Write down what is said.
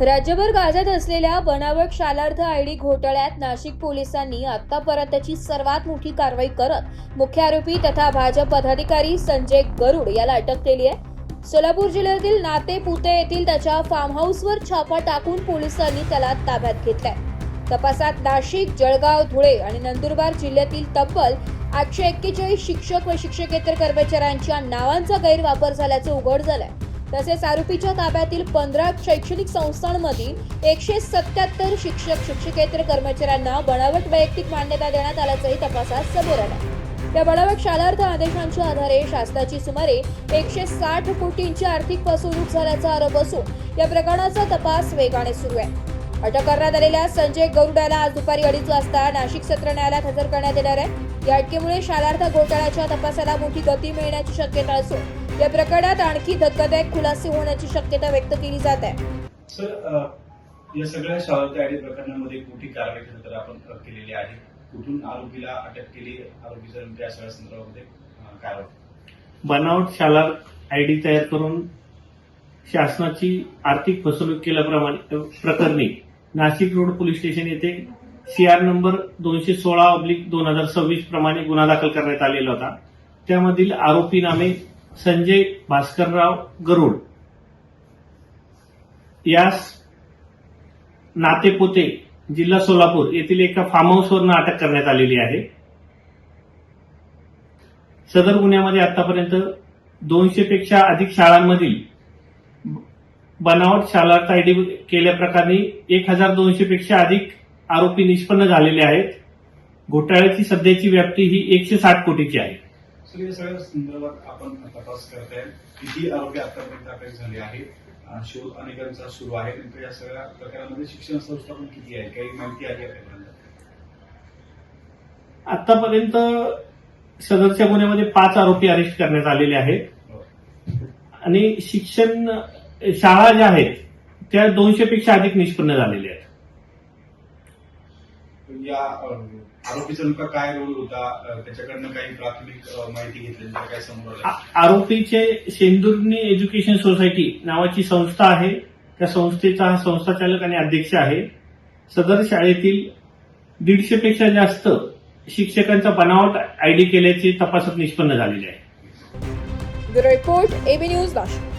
राज्यभर गाजत असलेल्या बनावट शालार्थ आयडी घोटाळ्यात नाशिक पोलिसांनी आतापर्यंतची सर्वात मोठी कारवाई करत मुख्य आरोपी तथा भाजप पदाधिकारी संजय गरुड याला अटक केली आहे। सोलापूर जिल्ह्यातील नातेपुते येथील त्याच्या फार्म हाऊसवर छापा टाकून पोलिसांनी त्याला ताब्यात घेतलाय। तपासात नाशिक, जळगाव, धुळे आणि नंदुरबार जिल्ह्यातील तब्बल 841 शिक्षक व शिक्षकेतर कर्मचाऱ्यांच्या नावांचा गैरवापर झाल्याचे उघड झालंय। तसेच आरोपीच्या ताब्यातील 15 शैक्षणिक संस्थांमधील 177 शिक्षक शिक्षकेतर कर्मचाऱ्यांना बनावट वैयक्तिक मान्यता देण्यात आल्याचंही तपासात समोर आलं। या बनावट शालार्थ आदेशांच्या आधारे शासनाची सुमारे 160 कोटींची आर्थिक फसवणूक झाल्याचा आरोप असून या प्रकरणाचा तपास वेगाने सुरू आहे। अटक करण्यात आलेल्या संजय गरुड याला आज दुपारी 2:30 वाजता नाशिक सत्र न्यायालयात हजर करण्यात येणार आहे। या अटकेमुळे शालार्थ घोटाळ्याच्या तपासाला मोठी गती मिळण्याची शक्यता असून या प्रकरणात आणखी धक्कादायक खुलासे होण्याची शक्यता व्यक्त केली जात आहे। सर, या सगळ्या शालार्थ आयडी प्रकरणामध्ये मोठी कारवाई खरं आपण केलेली आहे। कुठून आरोपीला अटक केली, आरोपीच्या या सगळ्या संदर्भामध्ये काय होतं? बनावट शालार्थ आयडी तयार करून शासनाची आर्थिक फसवणूक केल्याप्रमाणे प्रकरणी नाशिक रोड पोलीस स्टेशन येथे CR नंबर 216/2026 प्रमाणे गुन्हा दाखल करण्यात आलेला होता। त्यामधील आरोपी नामे संजय भास्करराव गरुड यास नातेपोते जिल्हा सोलापूर येथील एका फार्म हाऊसवरून अटक करण्यात आलेली आहे। सदर गुन्ह्यामध्ये आतापर्यंत 200 पेक्षा अधिक शाळांमधील बनावट शालार्थ आयडी केल्याप्रकरणी 1200 पेक्षा अधिक आरोपी निष्पन्न झालेले आहेत। घोटाळ्याची सध्याची व्याप्ती ही 160 कोटीची आहे। सर, या सगळ्या संदर्भात आपण तपास करताय, किती आरोपी आतापर्यंत अटक झाले आहेत, शोध अनेकांचा सुरू आहे। नेमकं या सगळ्या प्रकारामध्ये शिक्षण संस्था पण किती आहे, काही माहिती आहे आपल्यापर्यंत? आतापर्यंत सदरच्या गुन्ह्यामध्ये 5 आरोपी अरेस्ट करण्यात आलेले आहेत आणि शिक्षण शाळा ज्या आहेत त्या 200 पेक्षा अधिक निष्पन्न झालेल्या आहेत। या आरोपीचा नेमका काय रोल होता, त्याच्याकडनं काही प्राथमिक माहिती घेतली, काय समोर आलं? आरोपीचे शेंदुर्णी एज्युकेशन सोसायटी नावाची संस्था आहे, त्या संस्थेचा हा संस्थाचालक आणि अध्यक्ष आहे। सदर शाळेतील 150 पेक्षा जास्त शिक्षकांचा बनावट आयडी केल्याचे तपासात निष्पन्न झालेले आहे। Bureau report, AB news Nashik.